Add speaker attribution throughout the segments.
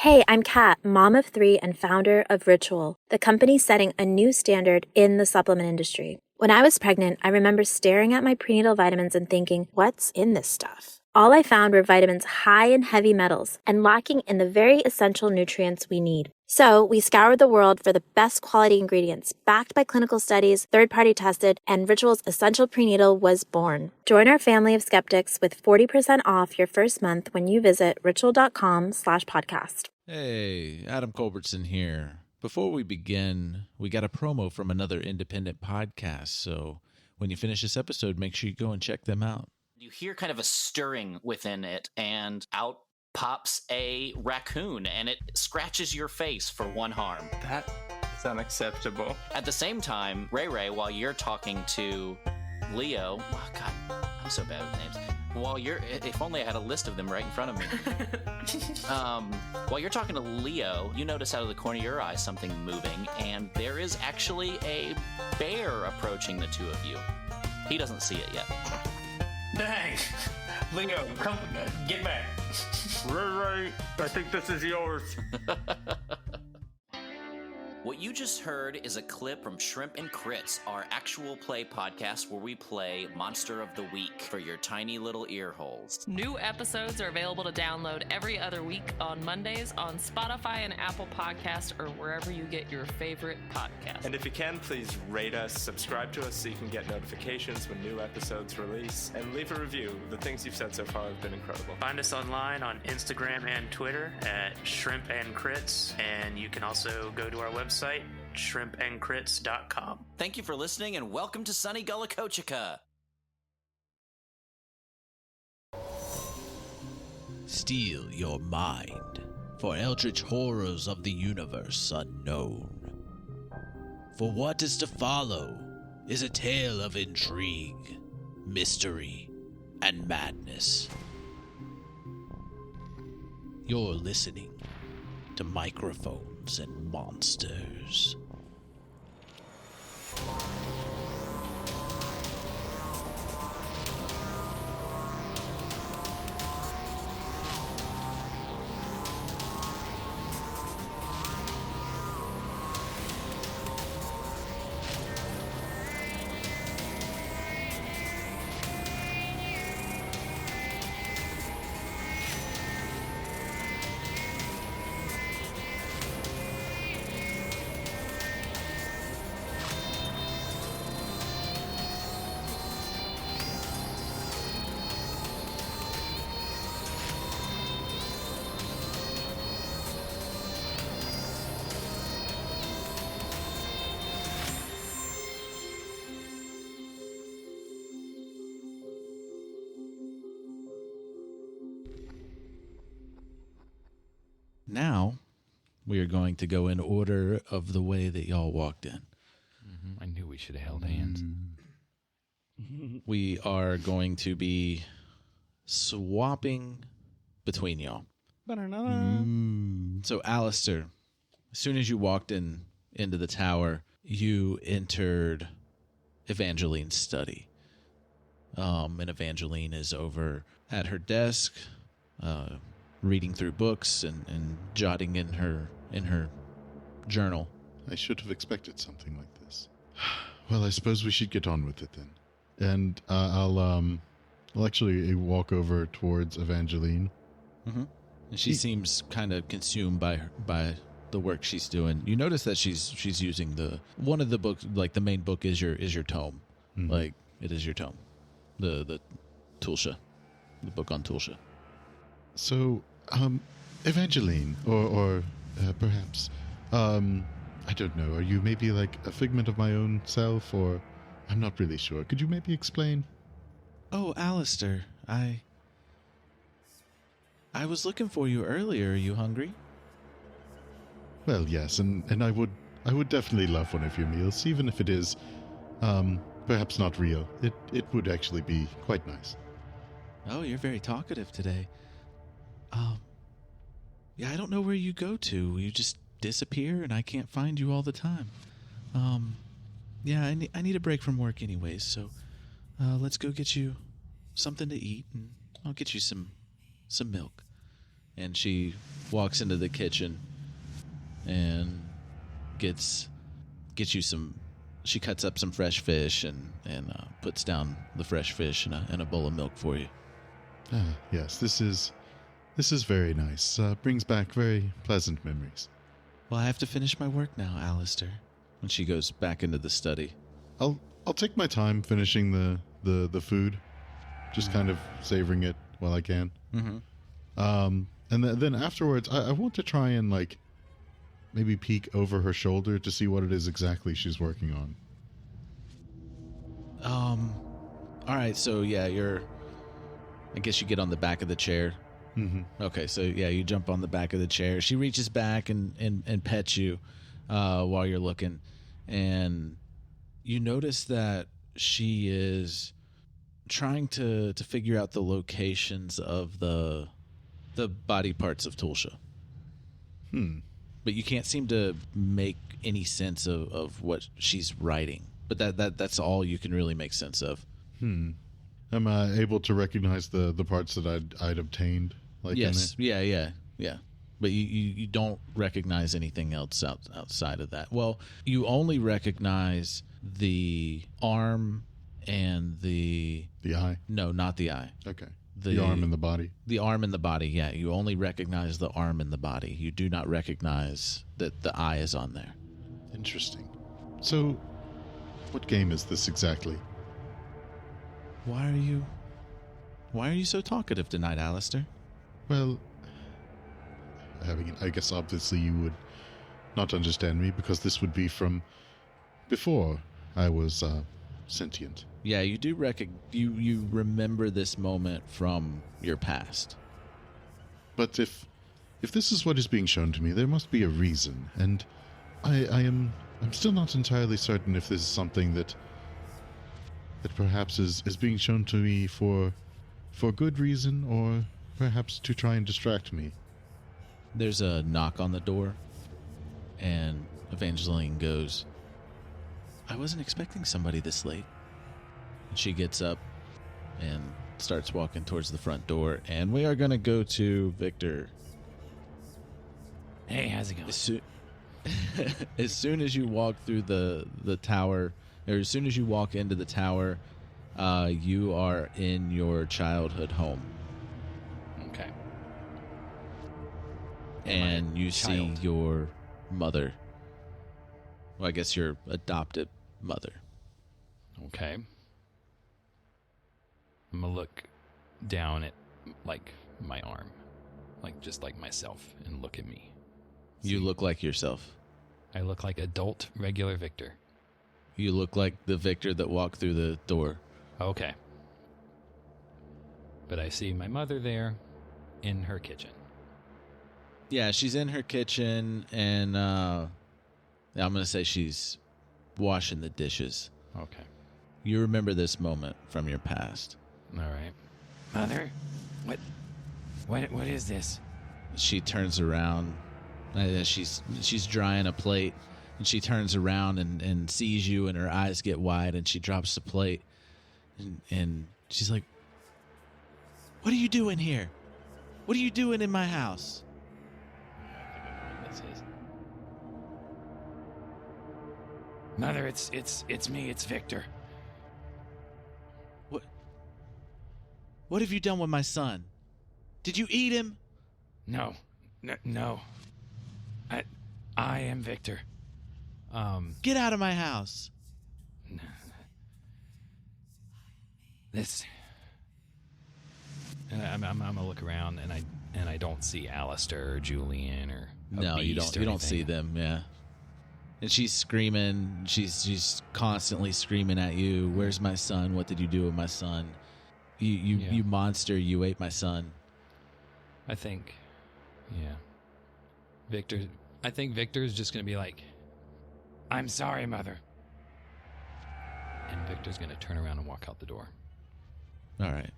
Speaker 1: Hey, I'm Kat, mom of 3 and founder of Ritual, the company setting a new standard in the supplement industry. When I was pregnant, I remember staring at my prenatal vitamins and thinking, what's in this stuff? All I found were vitamins high in heavy metals and lacking in the very essential nutrients we need. So we scoured the world for the best quality ingredients, backed by clinical studies, third-party tested, and Ritual's Essential Prenatal was born. Join our family of skeptics with 40% off your first month when you visit ritual.com/podcast.
Speaker 2: Hey, Adam Culbertson here. Before we begin, we got a promo from another independent podcast, so when you finish this episode, make sure you go and check them out.
Speaker 3: You hear kind of a stirring within it, and out pops a raccoon, and it scratches your face for 1 harm.
Speaker 4: That is unacceptable.
Speaker 3: At the same time, Ray, while you're talking to Leo, oh God, I'm so bad with names. If only I had a list of them right in front of me. While you're talking to Leo, you notice out of the corner of your eye something moving, and there is actually a bear approaching the two of you. He doesn't see it yet.
Speaker 4: Dang! Leo, come, get back. Ray, I think this is yours.
Speaker 3: What you just heard is a clip from Shrimp and Crits, our actual play podcast where we play Monster of the Week for your tiny little ear holes.
Speaker 5: New episodes are available to download every other week on Mondays on Spotify and Apple Podcasts or wherever you get your favorite podcasts.
Speaker 4: And if you can, please rate us, subscribe to us so you can get notifications when new episodes release, and leave a review. The things you've said so far have been incredible.
Speaker 6: Find us online on Instagram and Twitter at Shrimp and Crits, and you can also go to our website, shrimpandcrits.com.
Speaker 3: Thank you for listening, and welcome to Sunny Gullah Kochika.
Speaker 2: Steel your mind for eldritch horrors of the universe unknown. For what is to follow is a tale of intrigue, mystery, and madness. You're listening to Microphones and Monsters. Now, we are going to go in order of the way that y'all walked in.
Speaker 7: I knew we should have held hands.
Speaker 2: We are going to be swapping between y'all. So, Aleister, as soon as you walked into the tower, you entered Evangeline's study. And Evangeline is over at her desk, reading through books and jotting in her journal.
Speaker 8: I should have expected something like this. Well, I suppose we should get on with it then. And I'll actually walk over towards Evangeline.
Speaker 2: Mm-hmm. And she seems kind of consumed by the work she's doing. You notice that she's using one of the books, like the main book is your tome.
Speaker 8: Mm-hmm.
Speaker 2: Like it is your tome. The Tulsha. The book on Tulsha.
Speaker 8: So, Evangeline, or perhaps, I don't know, are you maybe like a figment of my own self, or I'm not really sure. Could you maybe explain?
Speaker 2: Oh, Aleister, I was looking for you earlier. Are you hungry?
Speaker 8: Well, yes, and I would definitely love one of your meals, even if it is, perhaps not real. It would actually be quite nice.
Speaker 2: Oh, you're very talkative today. Yeah, I don't know where you go to. You just disappear, and I can't find you all the time. Yeah, I need a break from work anyways, so let's go get you something to eat, and I'll get you some milk. And she walks into the kitchen and gets you some. She cuts up some fresh fish and puts down the fresh fish in a bowl of milk for you.
Speaker 8: Ah, yes, this is very nice. Brings back very pleasant memories.
Speaker 2: Well, I have to finish my work now, Aleister. And she goes back into the study.
Speaker 8: I'll take my time finishing the food, just kind of savoring it while I can.
Speaker 2: Mm-hmm.
Speaker 8: And then afterwards, I want to try and like maybe peek over her shoulder to see what it is exactly she's working on.
Speaker 2: All right. So yeah, I guess you get on the back of the chair.
Speaker 8: Mm-hmm.
Speaker 2: Okay. So yeah, you jump on the back of the chair. She reaches back and pets you while you're looking, and you notice that she is trying to figure out the locations of the body parts of Tulsha. But you can't seem to make any sense of what she's writing. But that's all you can really make sense of.
Speaker 8: Am I able to recognize the parts that I'd obtained? Like
Speaker 2: yes.
Speaker 8: In there?
Speaker 2: Yeah. But you don't recognize anything else outside of that. Well, you only recognize the arm and the
Speaker 8: eye?
Speaker 2: No, not the eye.
Speaker 8: Okay. The arm and the body?
Speaker 2: The arm and the body, yeah. You only recognize the arm and the body. You do not recognize that the eye is on there.
Speaker 8: Interesting. So, what game is this exactly?
Speaker 2: Why are you so talkative tonight, Aleister?
Speaker 8: Well, I guess obviously you would not understand me because this would be from before I was sentient.
Speaker 2: Yeah, you do you remember this moment from your past.
Speaker 8: But if this is what is being shown to me, there must be a reason, and I'm still not entirely certain if this is something that perhaps is being shown to me for good reason or perhaps to try and distract me.
Speaker 2: There's a knock on the door, and Evangeline goes, I wasn't expecting somebody this late. And she gets up and starts walking towards the front door, and we are going to go to Victor.
Speaker 7: Hey, how's it going?
Speaker 2: As soon as you walk through the tower, or as soon as you walk into the tower, you are in your childhood home.
Speaker 7: Okay.
Speaker 2: And you see your mother. Well, I guess your adopted mother.
Speaker 7: Okay. I'm gonna look down at, like, my arm. Like, just like myself, and look at me.
Speaker 2: You look like yourself.
Speaker 7: I look like adult, regular Victor.
Speaker 2: You look like the Victor that walked through the door.
Speaker 7: Okay. But I see my mother there in her kitchen.
Speaker 2: Yeah, she's in her kitchen, and I'm going to say she's washing the dishes.
Speaker 7: Okay.
Speaker 2: You remember this moment from your past.
Speaker 7: All right. Mother, what is this?
Speaker 2: She turns around. She's drying a plate, and she turns around and sees you, and her eyes get wide, and she drops the plate, and she's like, "What are you doing here? What are you doing in my house?"
Speaker 7: Mother, it's me, it's Victor.
Speaker 2: What have you done with my son? Did you eat him?
Speaker 7: No. I am Victor.
Speaker 2: Get out of my house.
Speaker 7: This. I'm gonna look around, and I don't see Aleister or Julian or
Speaker 2: no, you don't. You don't see them. Yeah. And she's screaming. She's constantly screaming at you. Where's my son? What did you do with my son? You monster! You ate my son.
Speaker 7: I think, yeah. Victor. I think Victor's just gonna be like, "I'm sorry, Mother." And Victor's gonna turn around and walk out the door.
Speaker 2: All right.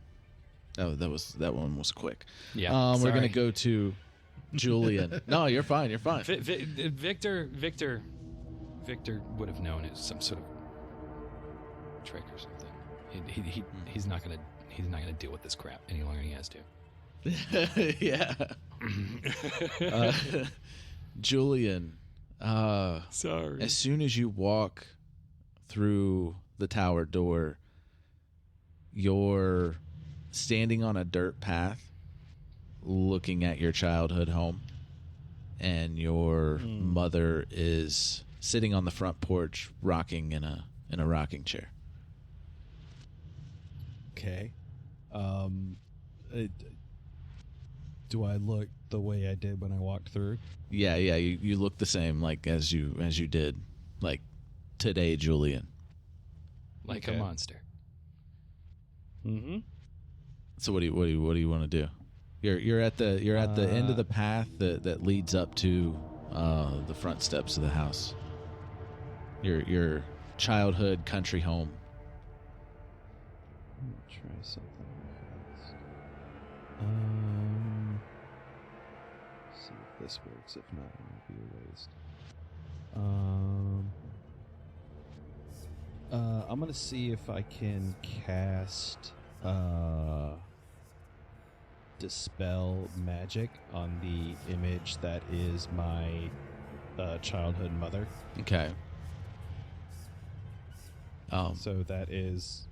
Speaker 2: That one was quick.
Speaker 7: Yeah.
Speaker 2: We're gonna go to Julian. No, you're fine. You're fine.
Speaker 7: Victor would have known it was some sort of trick or something. He's not gonna deal with this crap any longer than he has to.
Speaker 2: Yeah. Julian,
Speaker 7: Sorry.
Speaker 2: as soon as you walk through the tower door, you're standing on a dirt path looking at your childhood home, and your mother is sitting on the front porch rocking in a rocking chair.
Speaker 9: Okay. Do I look the way I did when I walked through?
Speaker 2: Yeah, you look the same like as you did like today, Julian.
Speaker 7: Like a monster.
Speaker 9: Mm-hmm.
Speaker 2: So what do you want to do? You're at the end of the path that leads up to the front steps of the house. Your childhood country home.
Speaker 9: I'm gonna try something fast. See if this works. If not, it will be a waste. I'm gonna see if I can cast dispel magic on the image that is my childhood mother.
Speaker 2: Okay.
Speaker 9: So that is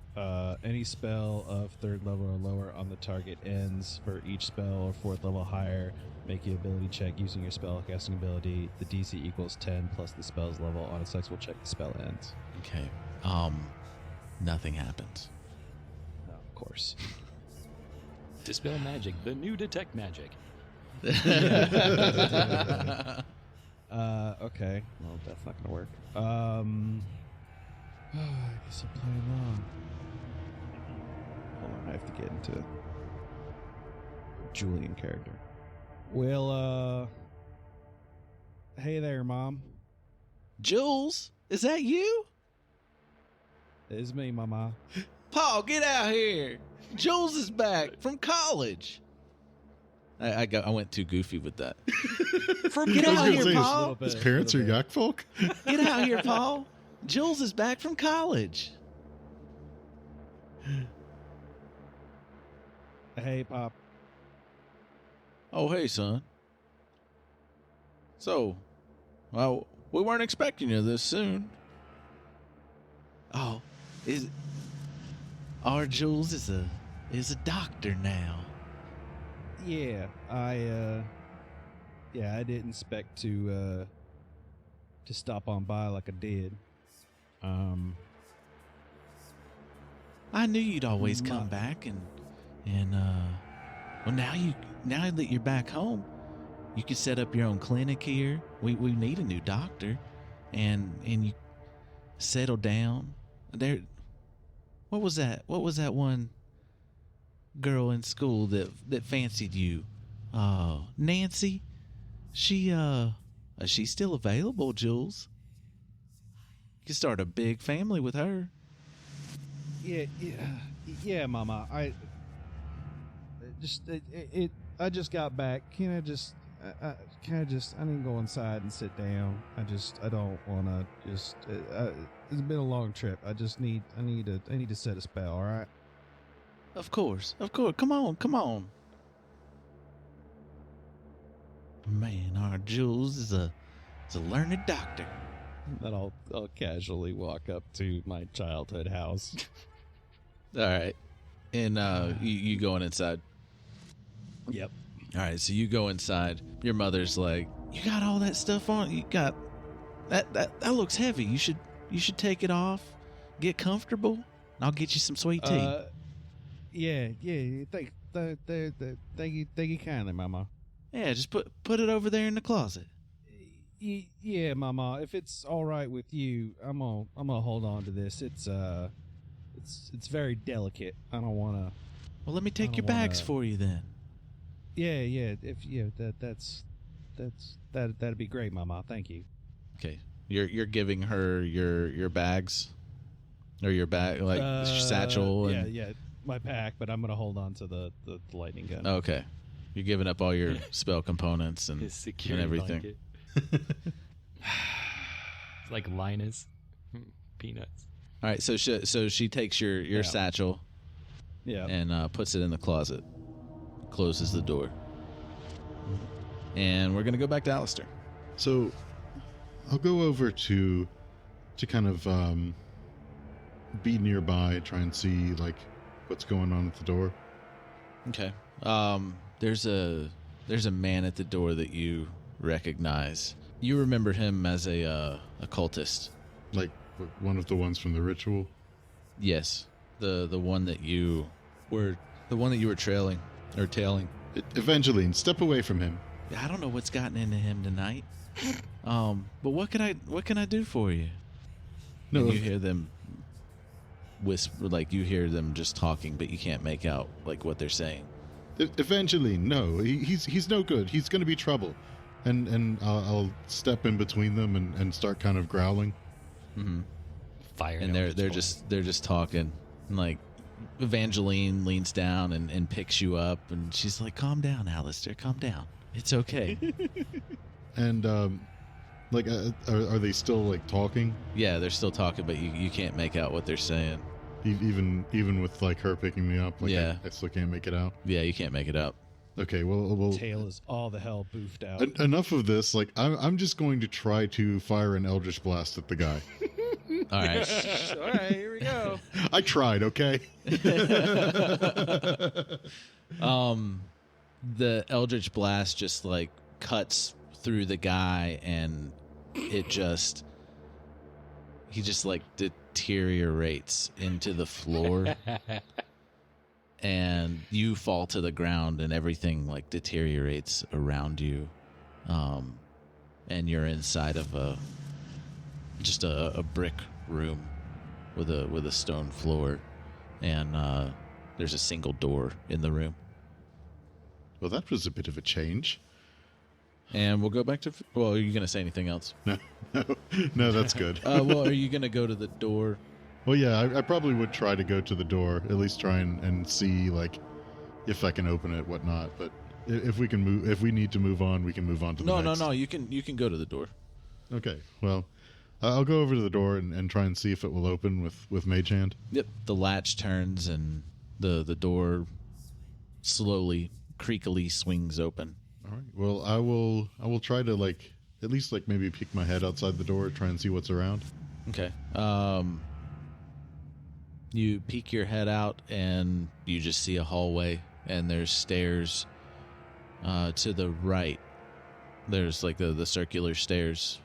Speaker 9: any spell of 3rd level or lower on the target ends. For each spell or 4th level higher, make an ability check using your spell casting ability. The DC equals 10 plus the spell's level. On a successful check, the spell ends.
Speaker 2: Okay. Nothing happens.
Speaker 9: Oh, of course.
Speaker 7: Dispel magic, the new detect magic.
Speaker 9: Okay. Well, that's not gonna work. I guess I'll play along. Hold on, I have to get into Julian character. Well, hey there, Mom.
Speaker 2: Jules, is that you?
Speaker 9: It's me, Mama.
Speaker 2: Paul, get out here. Jules is back from college. I went too goofy with that. Get out here, Paul.
Speaker 8: His parents are yak folk?
Speaker 2: Get out here, Paul. Jules is back from college.
Speaker 9: Hey, Pop.
Speaker 2: Oh, hey, son. So, well, we weren't expecting you this soon. Oh, our Jules is a doctor now.
Speaker 9: Yeah, I didn't expect to stop on by like I did.
Speaker 2: I knew you'd always come back, and well, now that you're back home, you can set up your own clinic here. We need a new doctor, and you settle down. There, what was that? What was that one girl in school that fancied you? Nancy. She's still available, Jules. You can start a big family with her.
Speaker 9: Yeah, Mama. I just got back. I need to go inside and sit down. I don't want to just. It's been a long trip. I need to set a spell. All right.
Speaker 2: Of course. Come on. Man, our Jules is a learned doctor.
Speaker 9: Then I'll casually walk up to my childhood house.
Speaker 2: All right, and you going inside?
Speaker 9: Yep.
Speaker 2: All right, so you go inside. Your mother's like, "You got all that stuff on? You got that looks heavy. You should take it off, get comfortable, and I'll get you some sweet tea."
Speaker 9: Yeah. Thank you kindly, Mama.
Speaker 2: Yeah, just put it over there in the closet.
Speaker 9: Yeah, Mama. If it's all right with you, I'm gonna hold on to this. It's very delicate. I don't want to.
Speaker 2: Well, let me take your bags for you then.
Speaker 9: Yeah. That'd be great, Mama. Thank you.
Speaker 2: Okay, you're giving her your bags, or your bag satchel.
Speaker 9: Yeah, my pack. But I'm gonna hold on to the lightning gun.
Speaker 2: Okay, you're giving up all your spell components and everything.
Speaker 7: It's like Linus Peanuts.
Speaker 2: All right, so she takes your satchel,
Speaker 9: yeah,
Speaker 2: and puts it in the closet. closes the door. And we're going to go back to Aleister.
Speaker 8: So I'll go over to kind of be nearby, try and see like what's going on at the door.
Speaker 2: Okay. There's a man at the door that you recognize. You remember him as a cultist.
Speaker 8: Like one of the ones from the ritual?
Speaker 2: Yes. The one that you were tailing.
Speaker 8: Evangeline, step away from him.
Speaker 2: I don't know what's gotten into him tonight. But what can I do for you?
Speaker 8: No,
Speaker 2: and you hear them whisper, like you hear them just talking, but you can't make out like what they're saying.
Speaker 8: Evangeline, no, he's no good. He's going to be trouble. And I'll step in between them and start kind of growling.
Speaker 2: Mm-hmm.
Speaker 7: Fire.
Speaker 2: And they're just talking. And like Evangeline leans down and picks you up, and she's like, "Calm down, Aleister. Calm down. It's okay."
Speaker 8: And like, are they still like talking?
Speaker 2: Yeah, they're still talking, but you can't make out what they're saying.
Speaker 8: Even with like her picking me up, like
Speaker 2: yeah.
Speaker 8: I still can't make it out.
Speaker 2: Yeah, you can't make it out.
Speaker 8: Okay, well,
Speaker 9: Tail is all the hell boofed out.
Speaker 8: Enough of this. Like, I'm just going to try to fire an Eldritch Blast at the guy.
Speaker 2: All right.
Speaker 9: All right, here we go.
Speaker 8: I tried, okay?
Speaker 2: The Eldritch Blast just like cuts through the guy, and he just like deteriorates into the floor. And you fall to the ground, and everything like deteriorates around you. And you're inside of a brick room with a stone floor, and there's a single door in the room.
Speaker 8: Well, that was a bit of a change.
Speaker 2: And we'll go back to... Well, are you going to say anything else?
Speaker 8: No, that's good.
Speaker 2: Well, are you going to go to the door?
Speaker 8: Well, yeah, I probably would try to go to the door, at least try and see, like, if I can open it, whatnot. But if we need to move on, we can move on to the next.
Speaker 2: No, you can go to the door.
Speaker 8: Okay, well, I'll go over to the door and try and see if it will open with Mage Hand.
Speaker 2: Yep, the latch turns, and the door slowly, creakily swings open.
Speaker 8: All right, well, I will try to, like, at least, like, maybe peek my head outside the door, try and see what's around.
Speaker 2: Okay. You peek your head out, and you just see a hallway, and there's stairs to the right. There's like the circular stairs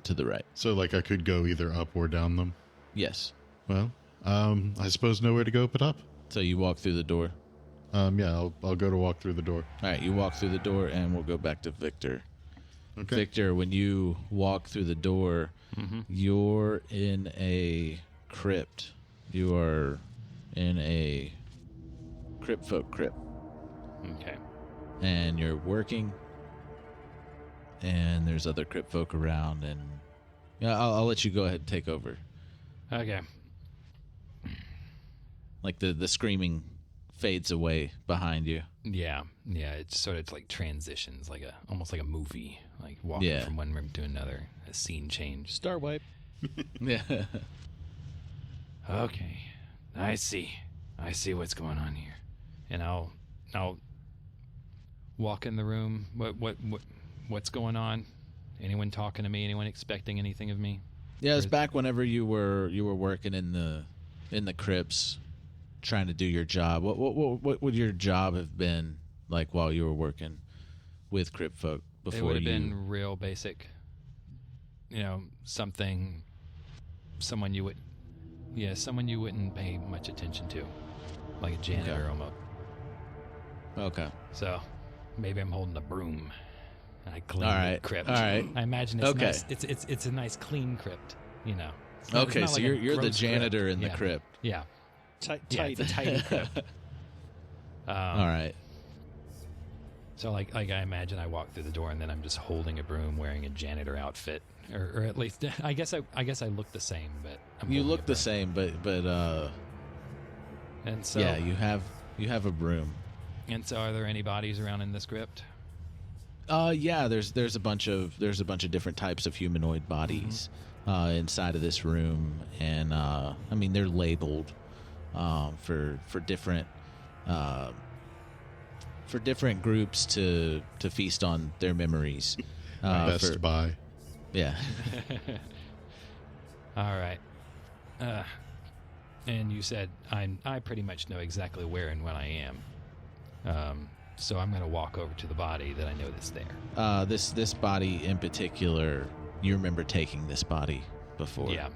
Speaker 2: to the right.
Speaker 8: So, like, I could go either up or down them?
Speaker 2: Yes.
Speaker 8: Well, I suppose nowhere to go but up.
Speaker 2: So you walk through the door.
Speaker 8: Yeah, I'll go to walk through the door.
Speaker 2: All right, you walk through the door, and we'll go back to Victor.
Speaker 8: Okay.
Speaker 2: Victor, when you walk through the door, you're in a crypt. You are in a crypt folk crypt.
Speaker 7: Okay.
Speaker 2: And you're working, and there's other crypt folk around, and yeah, I'll let you go ahead and take over.
Speaker 7: Okay.
Speaker 2: Like the screaming fades away behind you.
Speaker 7: Yeah. It's sort of like transitions, like almost like a movie, like walking from one room to another, a scene change.
Speaker 9: Star wipe.
Speaker 2: Yeah.
Speaker 7: Okay, I see what's going on here, and I'll walk in the room. What's going on? Anyone talking to me? Anyone expecting anything of me?
Speaker 2: Yeah, it's back whenever you were working in the crypts, trying to do your job. What would your job have been like while you were working with crypt folk before?
Speaker 7: It would have been real basic. Someone you wouldn't pay much attention to, like a janitor almost.
Speaker 2: Okay.
Speaker 7: So maybe I'm holding a broom. And I clean the crypt.
Speaker 2: All right.
Speaker 7: I imagine it's nice. It's a nice clean crypt.
Speaker 2: Okay, so
Speaker 7: like
Speaker 2: you're the janitor in the crypt.
Speaker 7: Yeah.
Speaker 9: Tight.
Speaker 7: It's a tiny crypt.
Speaker 2: All right.
Speaker 7: So like I imagine I walk through the door and then I'm just holding a broom, wearing a janitor outfit, or at least I guess I look the same, but
Speaker 2: you look the same, but
Speaker 7: and so
Speaker 2: yeah, you have a broom.
Speaker 7: And so, are there any bodies around in this crypt?
Speaker 2: Yeah, there's a bunch of different types of humanoid bodies inside of this room, and I mean they're labeled for different for different groups to feast on their memories.
Speaker 8: Best Buy.
Speaker 2: Yeah.
Speaker 7: All right. And you said I pretty much know exactly where and when I am. So I'm going to walk over to the body that I know that's there.
Speaker 2: This body in particular, you remember taking this body before.
Speaker 7: Yeah.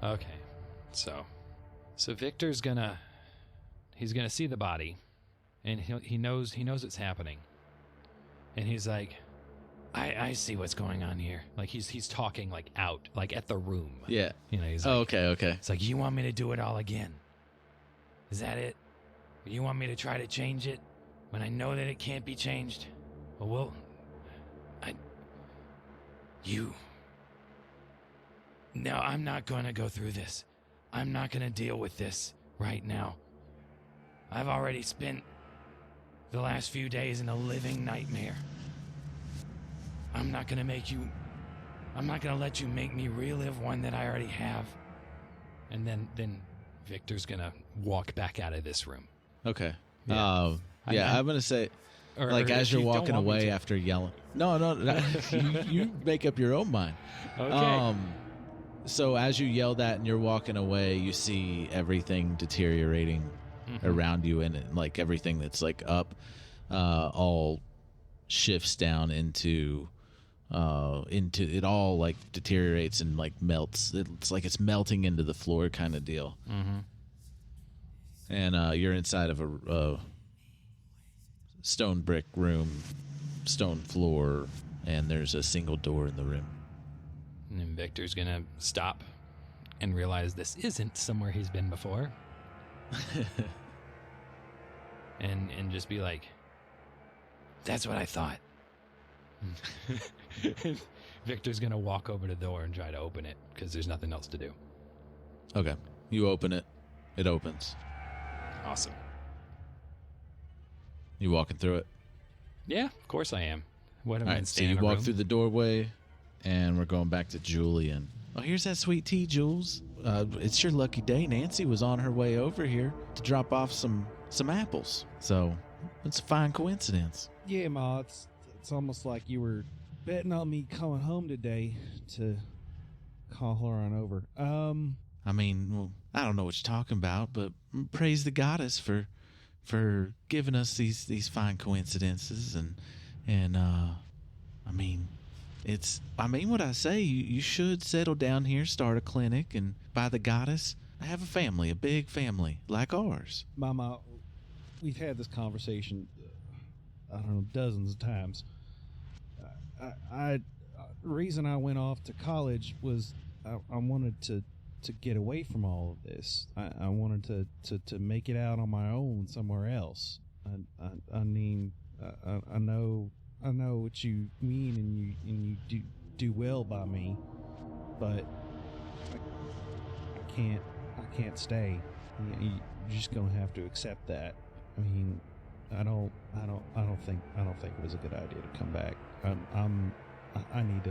Speaker 7: Okay. So Victor's he's gonna see the body, and he knows it's happening, and he's like, I see what's going on here. Like he's talking like out, like at the room.
Speaker 2: Yeah.
Speaker 7: You know. He's like,
Speaker 2: okay.
Speaker 7: It's like, you want me to do it all again? Is that it? You want me to try to change it when I know that it can't be changed? Well, No, I'm not going to go through this. I'm not going to deal with this right now. I've already spent the last few days in a living nightmare. I'm not going to let you make me relive one that I already have. And then Victor's going to walk back out of this room.
Speaker 2: Okay.
Speaker 7: Yeah.
Speaker 2: I'm going to say, as you're walking away after yelling. No, you make up your own mind.
Speaker 7: Okay.
Speaker 2: So as you yell that and you're walking away, you see everything deteriorating around you, and like everything that's like up, all shifts down into it all like deteriorates and like melts. It's like it's melting into the floor kind of deal.
Speaker 7: Mm-hmm.
Speaker 2: And you're inside of a stone brick room, stone floor, and there's a single door in the room.
Speaker 7: And then Victor's going to stop and realize this isn't somewhere he's been before. and just be like, that's what I thought. Victor's going to walk over to the door and try to open it because there's nothing else to do.
Speaker 2: Okay. You open it. It opens.
Speaker 7: Awesome.
Speaker 2: You walking through it?
Speaker 7: Yeah, of course I am. What am
Speaker 2: All
Speaker 7: I
Speaker 2: right, so you walk through the doorway, and we're going back to Julian. Oh, here's that sweet tea, Jules. It's your lucky day. Nancy was on her way over here to drop off some apples. So it's a fine coincidence.
Speaker 9: Yeah, Ma, it's almost like you were betting on me coming home today to call her on over.
Speaker 2: I mean, well, I don't know what you're talking about, but praise the goddess for giving us these fine coincidences, and I mean what I say. You should settle down here, start a clinic, and by the goddess, have a family, a big family like ours.
Speaker 9: Mama, we've had this conversation, I don't know, dozens of times. The reason I went off to college was I wanted to get away from all of this. I wanted to make it out on my own somewhere else. I mean, I know what you mean, and you do well by me, but I can't stay. You're just gonna have to accept that. I mean, I don't think it was a good idea to come back. I need to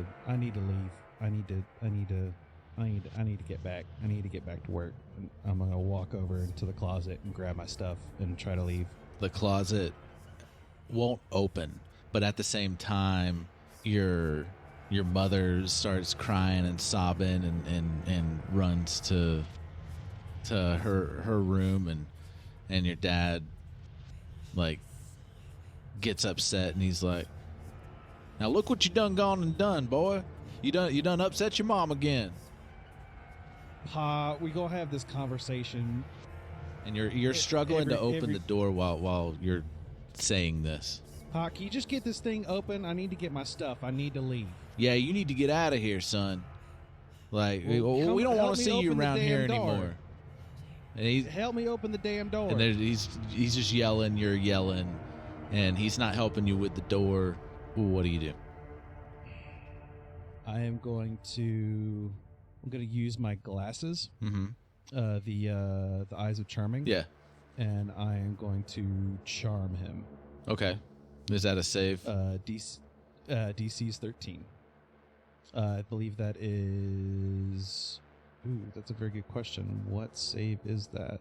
Speaker 9: leave. I need to get back. I need to get back to work. And I'm gonna walk over into the closet and grab my stuff and try to leave.
Speaker 2: The closet won't open, but at the same time, your mother starts crying and sobbing and runs to her room, and your dad like gets upset, and he's like, "Now look what you done gone and done, boy. You done upset your mom again."
Speaker 9: Pa, we gonna have this conversation.
Speaker 2: And you're struggling to open the door while you're saying this.
Speaker 9: Pa, can you just get this thing open? I need to get my stuff. I need to leave.
Speaker 2: Yeah, you need to get out of here, son. Like, we don't want to see you around here anymore. And
Speaker 9: help me open the damn door.
Speaker 2: And he's just yelling, you're yelling, and he's not helping you with the door. Well, what do you do?
Speaker 9: I'm going to use my glasses.
Speaker 2: Mm-hmm.
Speaker 9: The Eyes of Charming.
Speaker 2: Yeah.
Speaker 9: And I am going to charm him.
Speaker 2: Okay. Is that a save?
Speaker 9: DC's 13. I believe that is... Ooh, that's a very good question. What save is that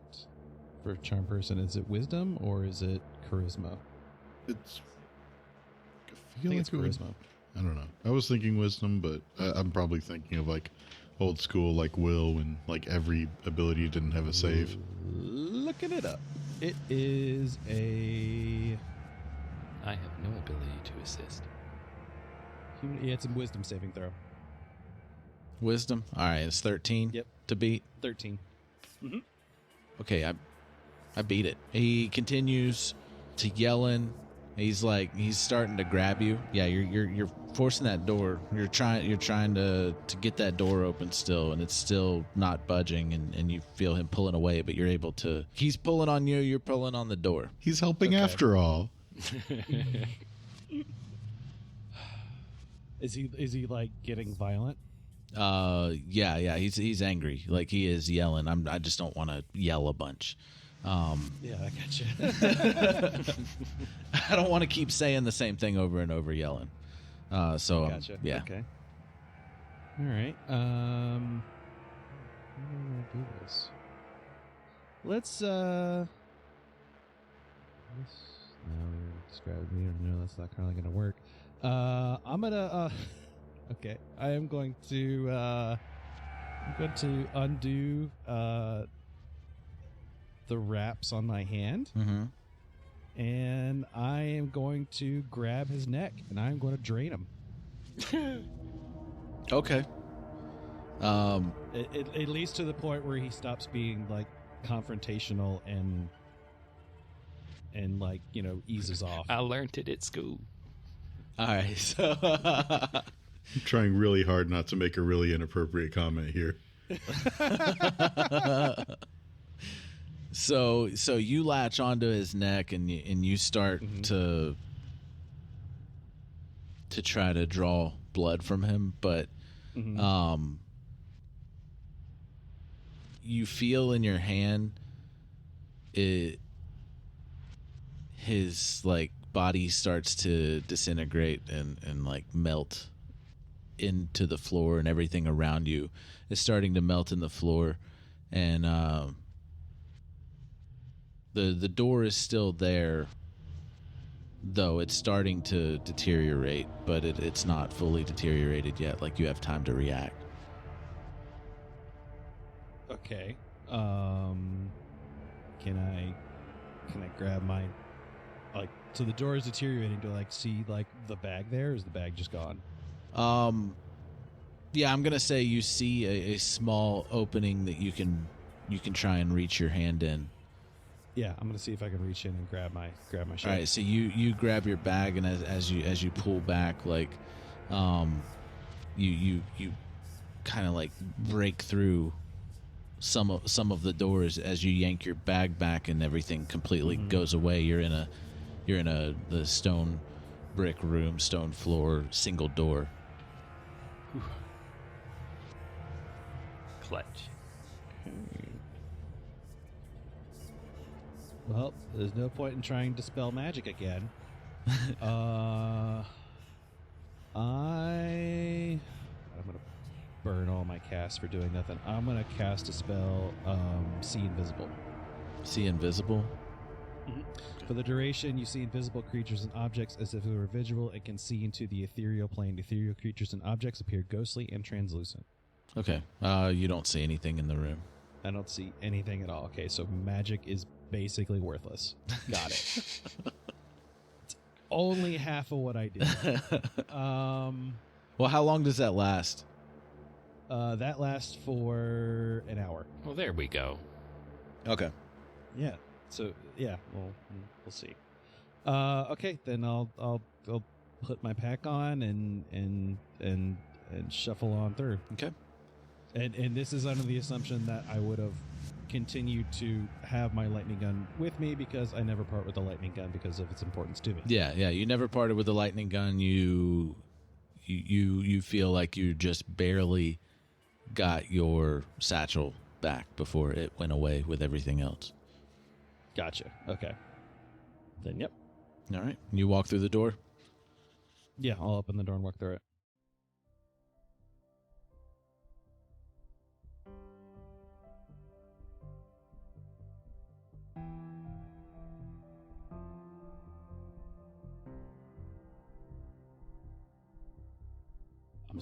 Speaker 9: for a charm person? Is it wisdom or is it charisma?
Speaker 8: It's. I
Speaker 9: think it's
Speaker 8: it would-
Speaker 9: charisma.
Speaker 8: I don't know. I was thinking wisdom, but I'm probably thinking of like old school, like will, when like every ability didn't have a save.
Speaker 9: Looking it up. It is a.
Speaker 7: I have no ability to assist.
Speaker 9: Yeah, it's a wisdom saving throw.
Speaker 2: Wisdom. All right, it's 13.
Speaker 9: Yep.
Speaker 2: To beat.
Speaker 9: 13.
Speaker 2: Okay, I beat it. He continues to yelling. He's starting to grab you. Yeah, you're forcing that door. You're trying to get that door open still, and it's still not budging, and you feel him pulling away, but you're able to. He's pulling on you. You're pulling on the door.
Speaker 8: He's helping after all.
Speaker 9: Is he like getting violent?
Speaker 2: Yeah. He's angry. Like he is yelling. I just don't want to yell a bunch.
Speaker 9: Yeah, I gotcha.
Speaker 2: I don't want to keep saying the same thing over and over yelling. So
Speaker 9: Gotcha.
Speaker 2: yeah.
Speaker 9: Okay. All right. How do I do this? Let's no, describe me. No, that's not kind of going to work. I'm gonna. Okay, I am going to. I'm going to undo the wraps on my hand, and I am going to grab his neck, and I'm going to drain him.
Speaker 2: Okay.
Speaker 9: At least to the point where he stops being like confrontational and like, you know, eases off.
Speaker 7: I learned it at school.
Speaker 2: All right. So
Speaker 8: I'm trying really hard not to make a really inappropriate comment here.
Speaker 2: So you latch onto his neck and you start to try to draw blood from him, but you feel in your hand his like body starts to disintegrate and like melt into the floor, and everything around you is starting to melt in the floor, and the door is still there, though it's starting to deteriorate, but it's not fully deteriorated yet. Like you have time to react.
Speaker 9: Okay. Can I grab my, like, so the door is deteriorating. Do I like see like the bag there? Or is the bag just gone?
Speaker 2: Yeah, I'm gonna say you see a small opening that you can try and reach your hand in.
Speaker 9: Yeah, I'm gonna see if I can reach in and grab my shit.
Speaker 2: All right, so you grab your bag, and as you pull back, like, you kind of like break through some of the doors as you yank your bag back, and everything completely goes away. You're in the stone brick room, stone floor, single door.
Speaker 7: Clutch.
Speaker 9: Well, there's no point in trying to spell magic again. I'm gonna burn all my casts for doing nothing. I'm gonna cast a spell, See Invisible.
Speaker 2: See invisible?
Speaker 9: For the duration, you see invisible creatures and objects as if they were visual and can see into the ethereal plane. Ethereal creatures and objects appear ghostly and translucent.
Speaker 2: Okay. You don't see anything in the room.
Speaker 9: I don't see anything at all. Okay, so magic is basically worthless. Got it. It's only half of what I do.
Speaker 2: Well, how long does that last?
Speaker 9: That lasts for an hour.
Speaker 7: Well, there we go.
Speaker 2: Okay.
Speaker 9: Yeah. So yeah, we'll see. Okay, then I'll put my pack on and shuffle on through.
Speaker 2: Okay.
Speaker 9: And this is under the assumption that I would have continued to have my lightning gun with me, because I never part with the lightning gun because of its importance to me.
Speaker 2: Yeah. You never parted with the lightning gun. You feel like you just barely got your satchel back before it went away with everything else.
Speaker 9: Gotcha. Okay. Then yep.
Speaker 2: All right. You walk through the door.
Speaker 9: Yeah, I'll open the door and walk through it.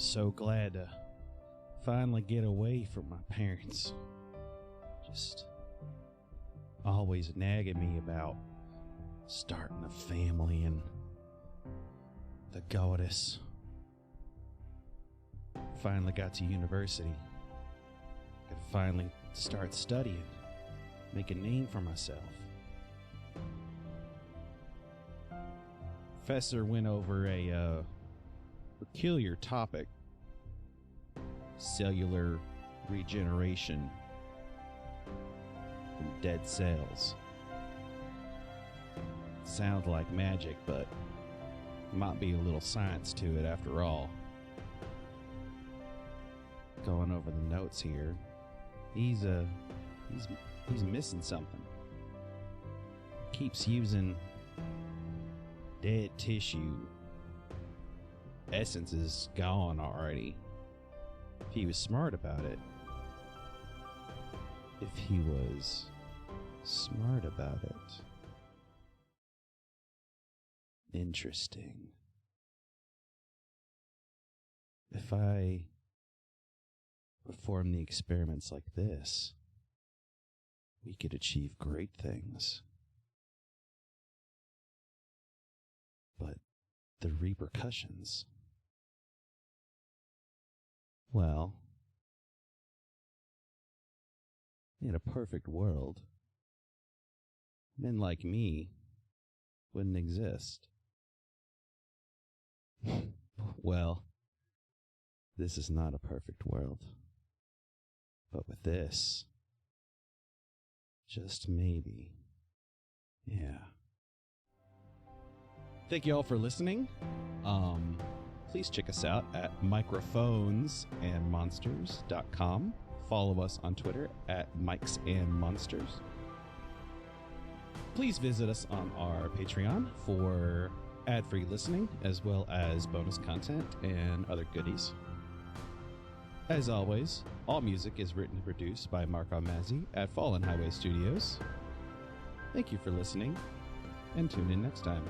Speaker 9: so glad to finally get away from my parents. Just always nagging me about starting a family and the goddess. Finally got to university. Could finally start studying, make a name for myself. Professor went over a peculiar topic: cellular regeneration from dead cells. Sounds like magic, but might be a little science to it after all. Going over the notes here, he's missing something. Keeps using dead tissue. Essence is gone already. If he was smart about it. If he was smart about it. Interesting. If I perform the experiments like this, we could achieve great things. But the repercussions... well, in a perfect world, men like me wouldn't exist. Well, this is not a perfect world. But with this, just maybe, yeah. Thank you all for listening. Please check us out at microphonesandmonsters.com. Follow us on Twitter at mikesandmonsters. Please visit us on our Patreon for ad-free listening, as well as bonus content and other goodies. As always, all music is written and produced by Marco Mazzei at Fallen Highway Studios. Thank you for listening, and tune in next time.